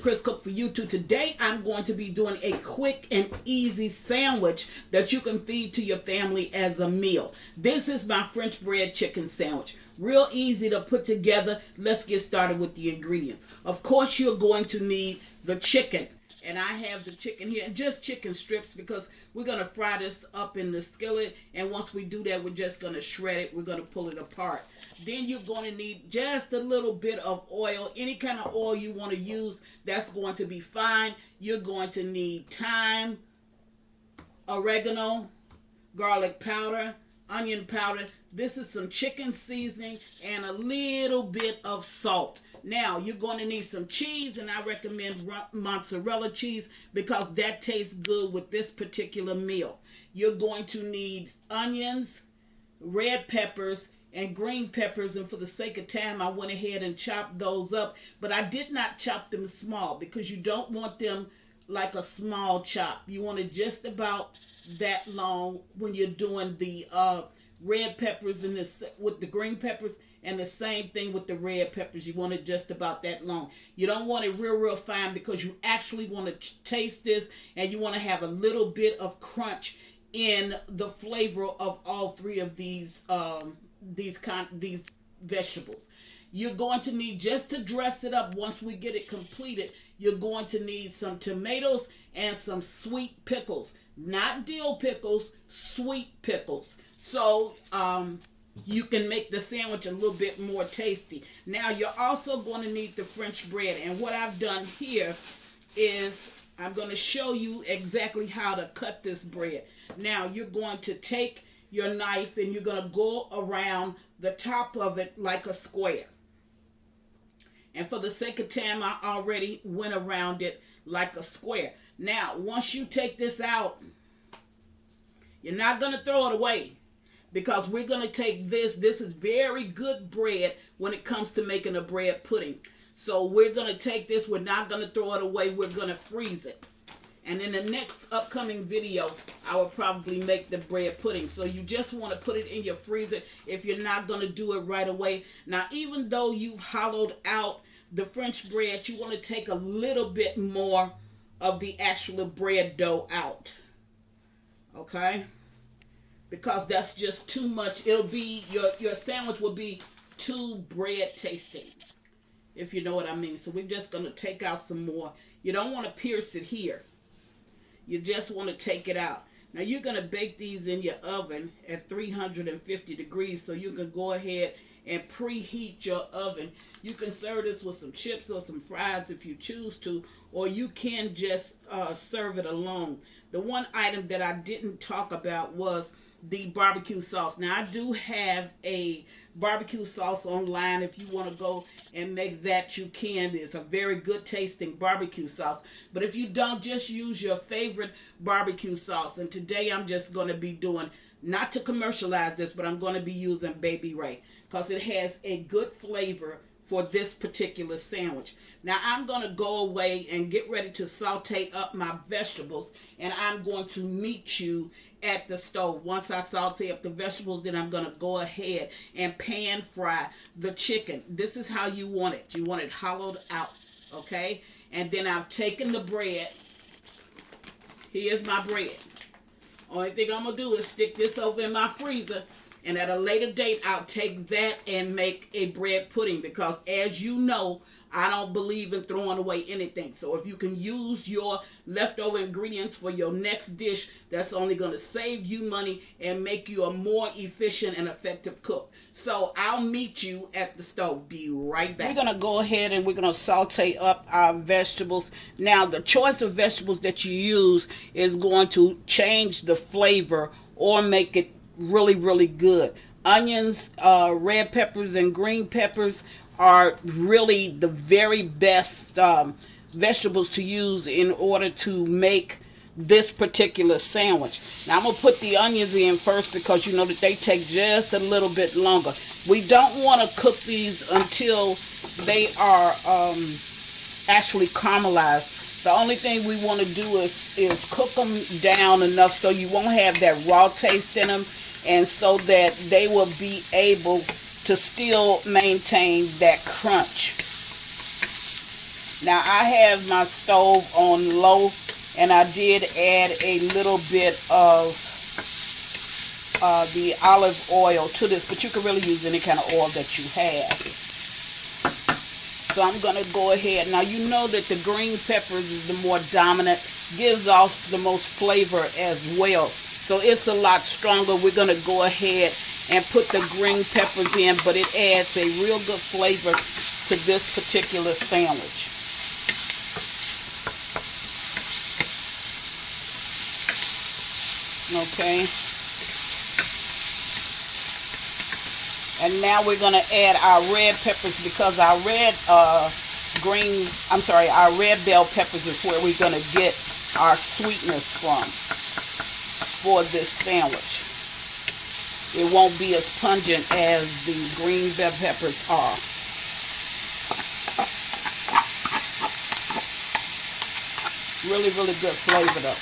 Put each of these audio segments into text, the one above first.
Chris Cook for YouTube. Today I'm going to be doing a quick and easy sandwich that you can feed to your family as a meal. This is my French bread chicken sandwich. Real easy to put together. Let's get started with the ingredients. Of course, you're going to need the chicken. And I have the chicken here, just chicken strips, because we're going to fry this up in the skillet. And once we do that, we're just going to shred it. We're going to pull it apart. Then you're going to need just a little bit of oil. Any kind of oil you want to use, that's going to be fine. You're going to need thyme, oregano, garlic powder, onion powder. This is some chicken seasoning and a little bit of salt. Now, you're going to need some cheese, and I recommend mozzarella cheese because that tastes good with this particular meal. You're going to need onions, red peppers, and green peppers, and for the sake of time, I went ahead and chopped those up, but I did not chop them small because you don't want them like a small chop. You want it just about that long when you're doing the red peppers and this with the green peppers, and the same thing with the red peppers. You want it just about that long. You don't want it real fine because you actually want to taste this, and you want to have a little bit of crunch in the flavor of all three of these vegetables. You're going to need, just to dress it up once we get it completed, you're going to need some tomatoes and some sweet pickles. Not dill pickles, sweet pickles. So you can make the sandwich a little bit more tasty. Now you're also going to need the French bread. And what I've done here is I'm going to show you exactly how to cut this bread. Now you're going to take your knife and you're going to go around the top of it like a square. And for the sake of time, I already went around it like a square. Now, once you take this out, you're not going to throw it away, because we're going to take this. This is very good bread when it comes to making a bread pudding. So we're going to take this. We're not going to throw it away. We're going to freeze it. And in the next upcoming video, I will probably make the bread pudding. So you just want to put it in your freezer if you're not going to do it right away. Now, even though you've hollowed out the French bread, you want to take a little bit more of the actual bread dough out. Okay? Because that's just too much. It'll be, your sandwich will be too bread tasting, if you know what I mean. So we're just going to take out some more. You don't want to pierce it here. You just want to take it out. Now you're going to bake these in your oven at 350 degrees, so you can go ahead and preheat your oven. You can serve this with some chips or some fries if you choose to, or you can just serve it alone. The one item that I didn't talk about was the barbecue sauce. Now I do have a barbecue sauce online. If you want to go and make that, you can. It's a very good tasting barbecue sauce. But if you don't, just use your favorite barbecue sauce. And today I'm just going to be doing, not to commercialize this, but I'm going to be using Baby Ray because it has a good flavor for this particular sandwich. Now I'm going to go away and get ready to saute up my vegetables, and I'm going to meet you at the stove. Once I saute up the vegetables, then I'm going to go ahead and pan fry the chicken. This is how you want it. You want it hollowed out, okay? And then I've taken the bread. Here's my bread. Only thing I'm going to do is stick this over in my freezer, and at a later date, I'll take that and make a bread pudding, because as you know, I don't believe in throwing away anything. So if you can use your leftover ingredients for your next dish, that's only going to save you money and make you a more efficient and effective cook. So I'll meet you at the stove. Be right back. We're going to go ahead and we're going to saute up our vegetables. Now, the choice of vegetables that you use is going to change the flavor or make it really good. Onions, red peppers, and green peppers are really the very best vegetables to use in order to make this particular sandwich. Now I'm going to put the onions in first because you know that they take just a little bit longer. We don't want to cook these until they are actually caramelized. The only thing we want to do is cook them down enough so you won't have that raw taste in them, and so that they will be able to still maintain that crunch. Now I have my stove on low, and I did add a little bit of the olive oil to this, but you can really use any kind of oil that you have. So I'm going to go ahead. Now you know that the green peppers is the more dominant, gives off the most flavor as well. So it's a lot stronger. We're going to go ahead and put the green peppers in, but it adds a real good flavor to this particular sandwich. Okay. And now we're going to add our red peppers, because our red our red bell peppers is where we're going to get our sweetness from for this sandwich. It won't be as pungent as the green bell peppers are. Really, really good flavor though.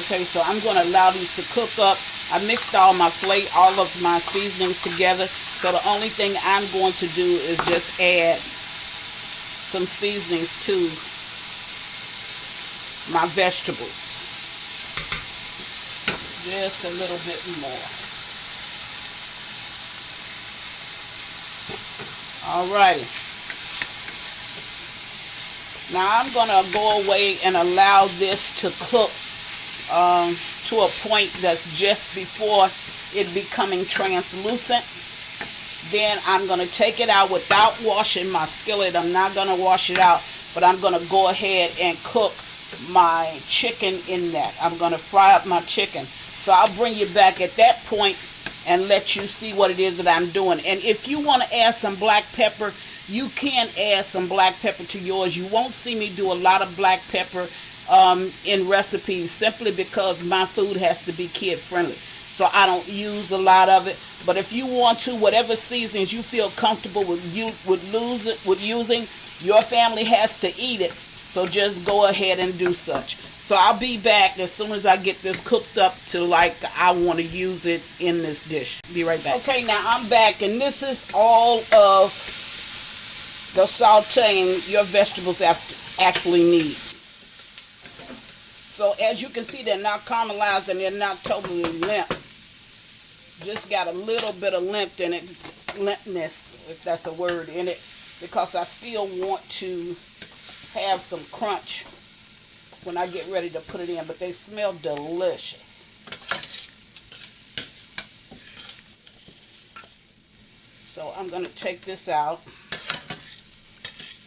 Okay, so I'm going to allow these to cook up. I mixed all of my seasonings together. So the only thing I'm going to do is just add some seasonings to my vegetables. Just a little bit more. Alrighty. Now I'm going to go away and allow this to cook to a point that's just before it becoming translucent. Then I'm going to take it out without washing my skillet. I'm not going to wash it out, but I'm going to go ahead and cook my chicken in that. I'm going to fry up my chicken. So I'll bring you back at that point and let you see what it is that I'm doing. And if you want to add some black pepper, you can add some black pepper to yours. You won't see me do a lot of black pepper in recipes, simply because my food has to be kid friendly. So I don't use a lot of it. But if you want to, whatever seasonings you feel comfortable with using, your family has to eat it. So just go ahead and do such. So I'll be back as soon as I get this cooked up to like I want to use it in this dish. Be right back. Okay, now I'm back, and this is all of the sauteing your vegetables actually need. So as you can see, they're not caramelized and they're not totally limp. Just got a little bit of limpness, if that's a word, in it, because I still want to have some crunch when I get ready to put it in, but they smell delicious. So I'm going to take this out,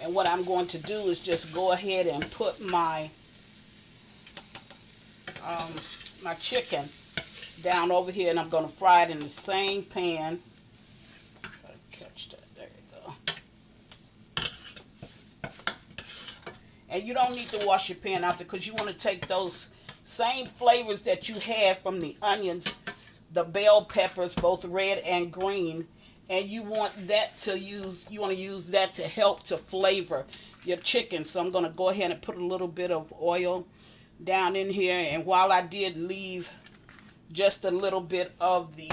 and what I'm going to do is just go ahead and put my my chicken down over here, and I'm going to fry it in the same pan. Catch that. There you go. And you don't need to wash your pan out, because you want to take those same flavors that you had from the onions, the bell peppers, both red and green, and you want to use that to help to flavor your chicken. So I'm going to go ahead and put a little bit of oil down in here, and while I did leave just a little bit of the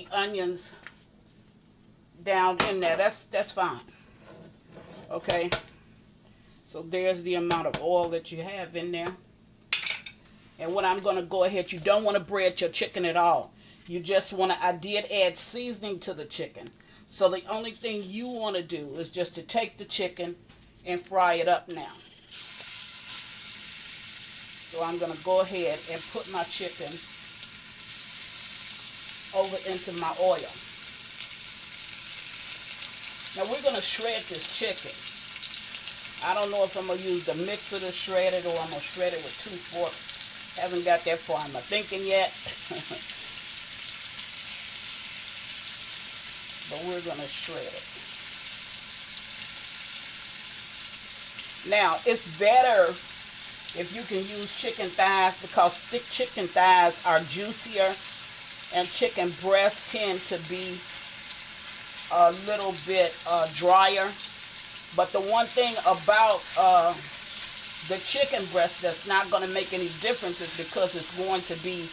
onions down in there, that's fine. Okay, so there's the amount of oil that you have in there. And what I'm going to go ahead, you don't want to bread your chicken at all. You just want to, I did add seasoning to the chicken. So the only thing you want to do is just to take the chicken and fry it up now. So I'm going to go ahead and put my chicken over into my oil. Now we're going to shred this chicken. I don't know if I'm going to use the mixer to shred it, or I'm going to shred it with 2 forks. Haven't got that far in my thinking yet. But we're going to shred it. Now, it's better if you can use chicken thighs, because thick chicken thighs are juicier, and chicken breasts tend to be a little bit drier. But the one thing about the chicken breast that's not going to make any difference is because it's going to be,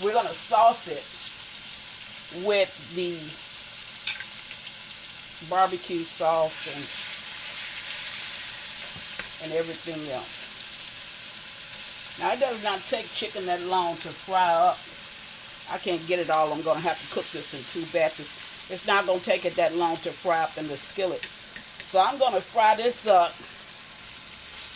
we're going to sauce it with the barbecue sauce and everything else. Now it does not take chicken that long to fry up. I can't get it all. I'm going to have to cook this in 2 batches. It's not going to take it that long to fry up in the skillet. So I'm going to fry this up.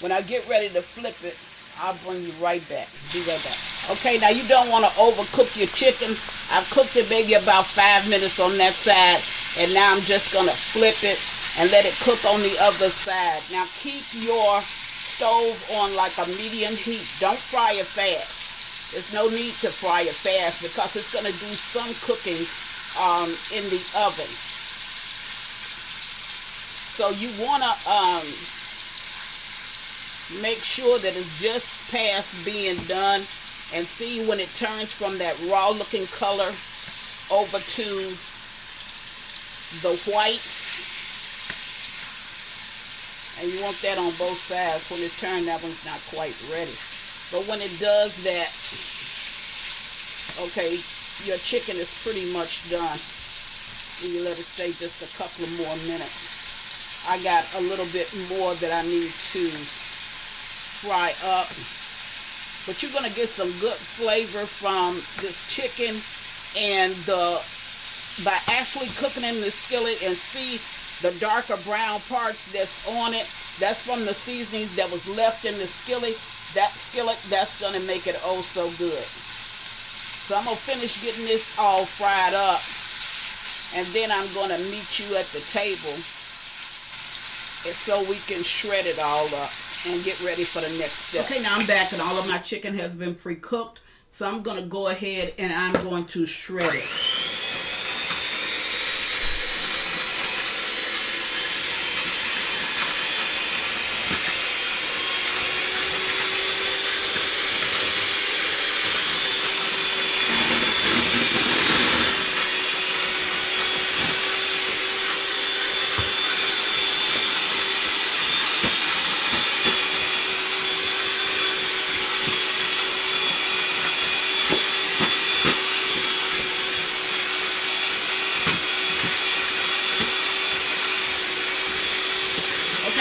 When I get ready to flip it, I'll bring you right back. Be right back. Okay, now you don't want to overcook your chicken. I've cooked it maybe about 5 minutes on that side. And now I'm just going to flip it and let it cook on the other side. Now keep your stove on like a medium heat. Don't fry it fast. There's no need to fry it fast because it's going to do some cooking in the oven. So you want to make sure that it's just past being done, and see when it turns from that raw looking color over to the white. And you want that on both sides. When it turns, that one's not quite ready. But when it does that, okay, your chicken is pretty much done. And you let it stay just a couple of more minutes. I got a little bit more that I need to fry up. But you're going to get some good flavor from this chicken, and by actually cooking in the skillet and see the darker brown parts that's on it, that's from the seasonings that was left in the skillet. That's going to make it oh so good. So I'm going to finish getting this all fried up, and then I'm going to meet you at the table so we can shred it all up and get ready for the next step. Okay, now I'm back and all of my chicken has been pre-cooked. So I'm going to go ahead and I'm going to shred it.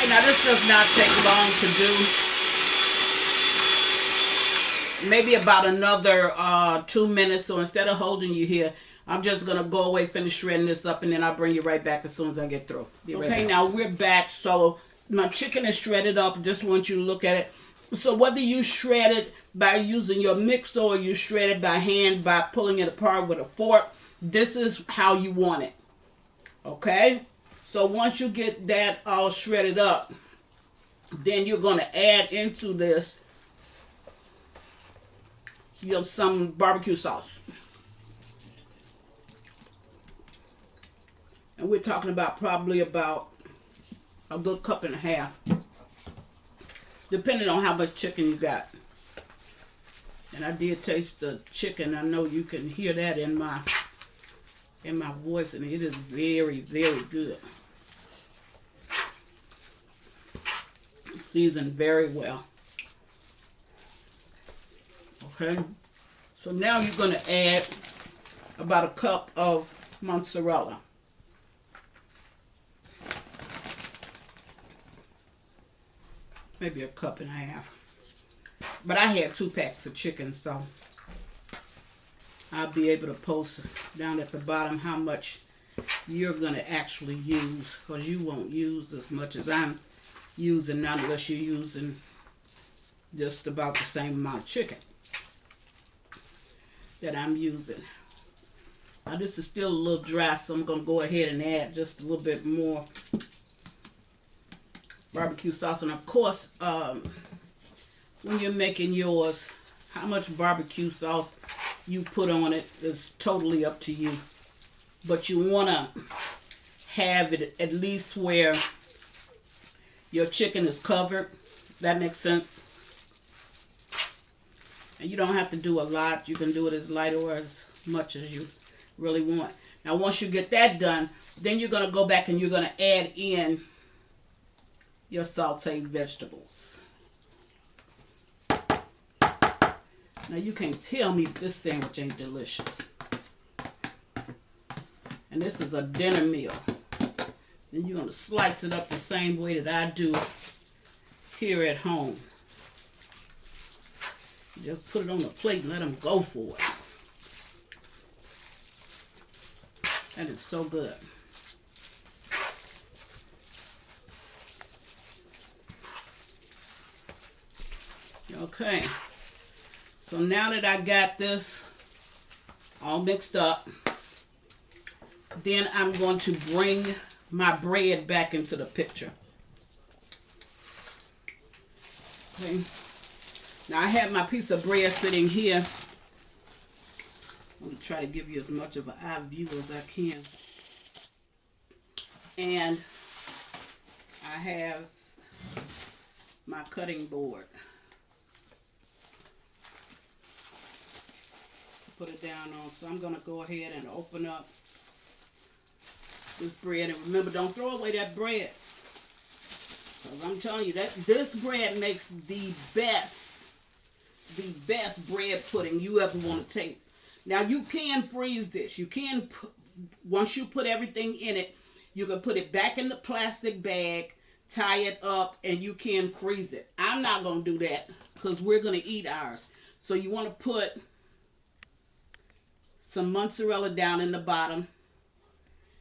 Now this does not take long to do. Maybe about another 2 minutes. So instead of holding you here, I'm just going to go away, finish shredding this up, and then I'll bring you right back as soon as I get through. Okay, now we're back. So my chicken is shredded up. Just want you to look at it. So whether you shred it by using your mixer or you shred it by hand by pulling it apart with a fork, this is how you want it. Okay? So once you get that all shredded up, then you're going to add into this some barbecue sauce. And we're talking about probably about a good cup and a half, depending on how much chicken you got. And I did taste the chicken. I know you can hear that in my voice, and it is very, very good. Seasoned very well. Okay, so now you're going to add about a cup of mozzarella. Maybe a cup and a half. But I had 2 packs of chicken, so I'll be able to post down at the bottom how much you're going to actually use, because you won't use as much as I'm using, not unless you're using just about the same amount of chicken that I'm using. Now this is still a little dry, so I'm going to go ahead and add just a little bit more barbecue sauce. And of course, when you're making yours, how much barbecue sauce you put on it is totally up to you. But you want to have it at least where your chicken is covered. That makes sense. And you don't have to do a lot. You can do it as light or as much as you really want. Now once you get that done, then you're going to go back and you're going to add in your sauteed vegetables. Now you can't tell me this sandwich ain't delicious. And this is a dinner meal. Then you're going to slice it up the same way that I do here at home. Just put it on the plate and let them go for it. That is so good. Okay. So now that I got this all mixed up, then I'm going to bring my bread back into the picture. Okay. Now I have my piece of bread sitting here. I'm going to try to give you as much of an eye view as I can. And I have my cutting board. Put it down on. So I'm going to go ahead and open up this bread. And remember, don't throw away that bread. Because I'm telling you, that this bread makes the best bread pudding you ever want to take. Now, you can freeze this. You can, once you put everything in it, you can put it back in the plastic bag, tie it up, and you can freeze it. I'm not going to do that because we're going to eat ours. So you want to put some mozzarella down in the bottom.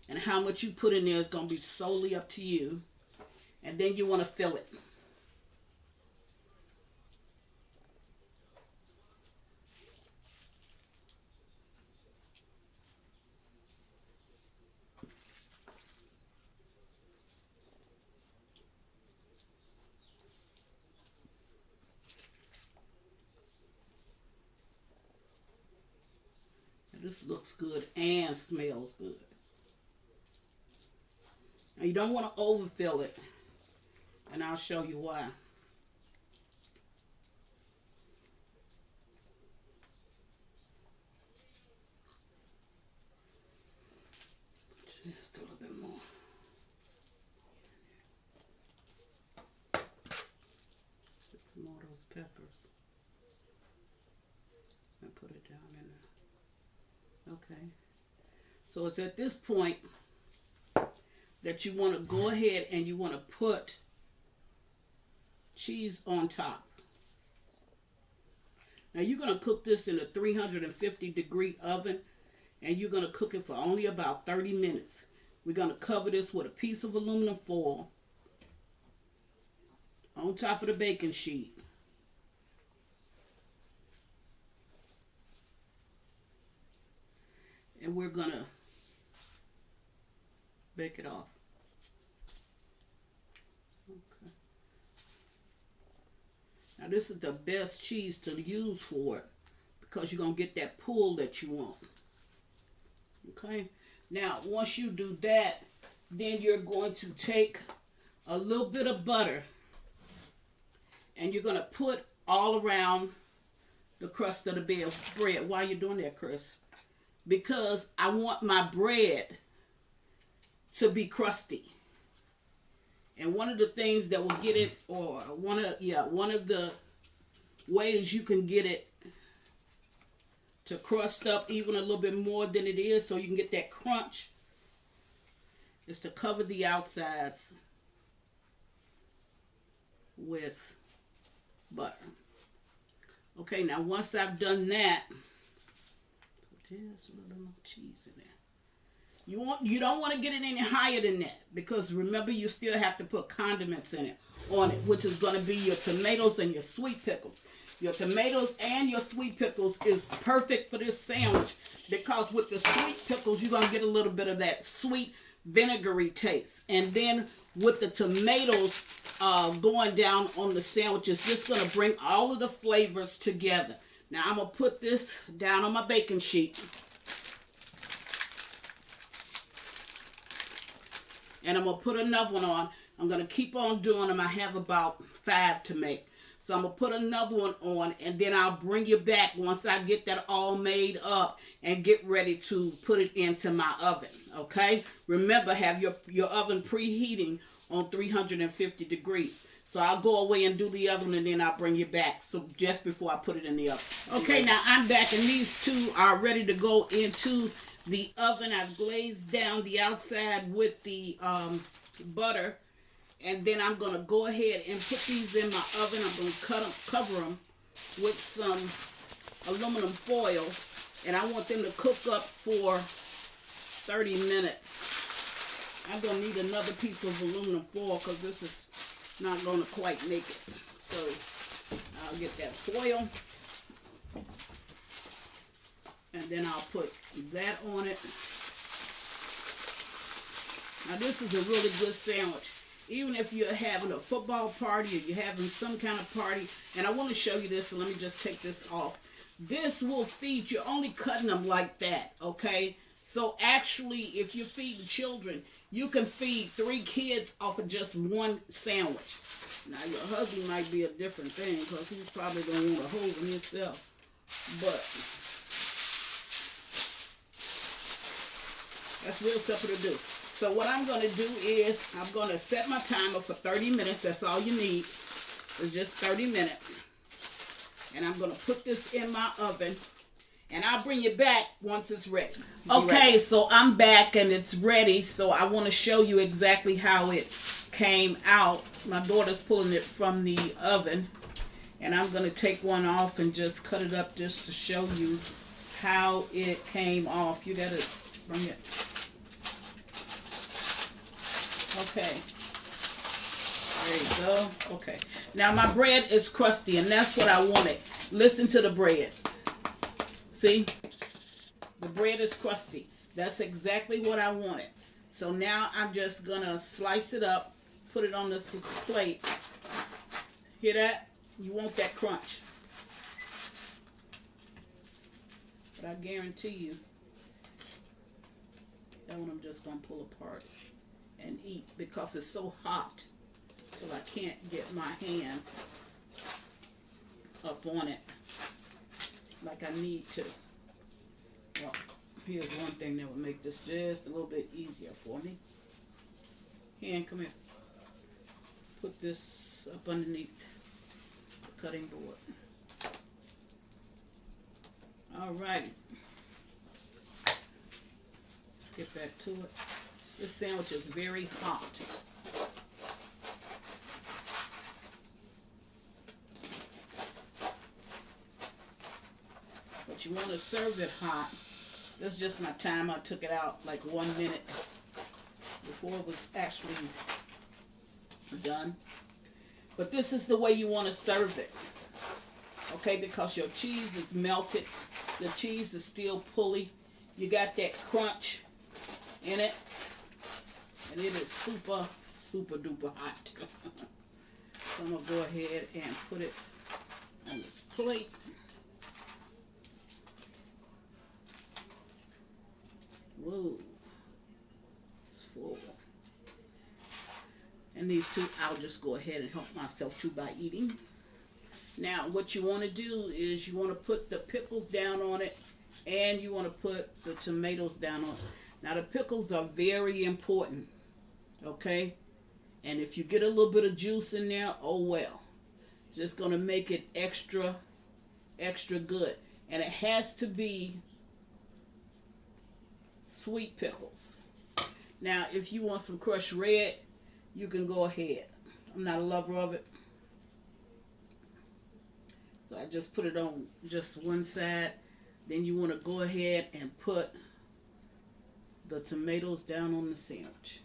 And how much you put in there is going to be solely up to you. And then you want to fill it. This looks good and smells good. Now you don't want to overfill it, and I'll show you why. Just a little bit more. Get some more of those peppers and put it down in there. Okay. So it's at this point that you want to go ahead and you want to put cheese on top. Now you're going to cook this in a 350-degree oven, and you're going to cook it for only about 30 minutes. We're going to cover this with a piece of aluminum foil on top of the baking sheet. And we're going to bake it off. Okay. Now this is the best cheese to use for it because you're going to get that pull that you want. Okay. Now once you do that, then you're going to take a little bit of butter and you're going to put all around the crust of the bread. Why are you doing that, Chris? Because I want my bread to be crusty. And one of the things that will get it, or one of the ways you can get it to crust up even a little bit more than it is so you can get that crunch, is to cover the outsides with butter. Okay, now once I've done that, put just a little more cheese in there. You don't want to get it any higher than that because remember you still have to put condiments in it on it, which is going to be your tomatoes and your sweet pickles. Your tomatoes and your sweet pickles is perfect for this sandwich because with the sweet pickles you're going to get a little bit of that sweet vinegary taste, and then with the tomatoes going down on the sandwich, it's just going to bring all of the flavors together. Now I'm going to put this down on my baking sheet. And I'm going to put another one on. I'm going to keep on doing them. I have about 5 to make. So I'm going to put another one on, and then I'll bring you back once I get that all made up and get ready to put it into my oven. Okay? Remember, have your oven preheating on 350 degrees. So I'll go away and do the other one, and then I'll bring you back. So just before I put it in the oven. Okay, now I'm back, and these two are ready to go into the oven. I've glazed down the outside with the butter. And then I'm going to go ahead and put these in my oven. I'm going to cover them with some aluminum foil. And I want them to cook up for 30 minutes. I'm going to need another piece of aluminum foil because this is not going to quite make it. So I'll get that foil. And then I'll put that on it. Now this is a really good sandwich. Even if you're having a football party or you're having some kind of party. And I want to show you this, so let me just take this off. This will feed, you're only cutting them like that, okay? So actually, if you're feeding children, you can feed 3 kids off of just one sandwich. Now your husband might be a different thing because he's probably going to want to hold them himself. But that's real simple to do. So what I'm going to do is I'm going to set my timer for 30 minutes. That's all you need. It's just 30 minutes. And I'm going to put this in my oven. And I'll bring you back once it's ready. Okay, so I'm back and it's ready. So I want to show you exactly how it came out. My daughter's pulling it from the oven. And I'm going to take one off and just cut it up just to show you how it came off. You got to bring it. Okay, there you go. Okay, now my bread is crusty and that's what I wanted. Listen to the bread. See, the bread is crusty. That's exactly what I wanted. So now I'm just gonna slice it up, put it on this plate. Hear that? You want that crunch. But I guarantee you, that one I'm just gonna pull apart and eat because it's so hot till I can't get my hand up on it like I need to. Well, here's one thing that would make this just a little bit easier for me. Hand, come here. Put this up underneath the cutting board. Alrighty. Let's get back to it. This sandwich is very hot. But you want to serve it hot. This is just my time. I took it out like 1 minute before it was actually done. But this is the way you want to serve it. Okay, because your cheese is melted. The cheese is still pulley. You got that crunch in it. And it is super, super duper hot. So I'm going to go ahead and put it on this plate. Whoa. It's full. And these two, I'll just go ahead and help myself too by eating. Now, what you want to do is you want to put the pickles down on it. And you want to put the tomatoes down on it. Now, the pickles are very important. Okay, and if you get a little bit of juice in there, oh well, just gonna make it extra good. And it has to be sweet pickles. Now if you want some crushed red, you can go ahead. I'm not a lover of it, so I just put it on just one side. Then you want to go ahead and put the tomatoes down on the sandwich.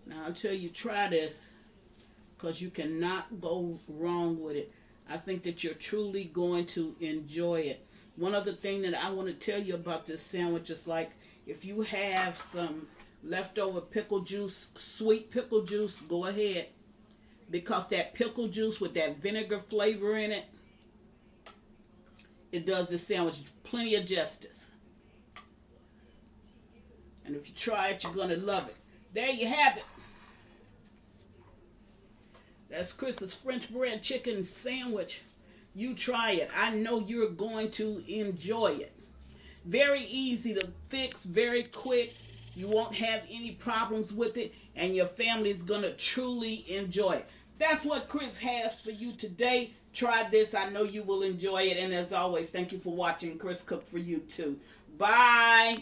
Now I'll tell you, try this because you cannot go wrong with it. I think that you're truly going to enjoy it. One other thing that I want to tell you about this sandwich is, like, if you have some leftover pickle juice, sweet pickle juice, go ahead. Because that pickle juice with that vinegar flavor in it, it does the sandwich plenty of justice. And if you try it, you're going to love it. There you have it. That's Chris's French bread chicken sandwich. You try it. I know you're going to enjoy it. Very easy to fix, very quick. You won't have any problems with it, and your family is going to truly enjoy it. that's what Chris has for you today. Try this. I know you will enjoy it. And as always, thank you for watching Chris Cook for You Too. Bye.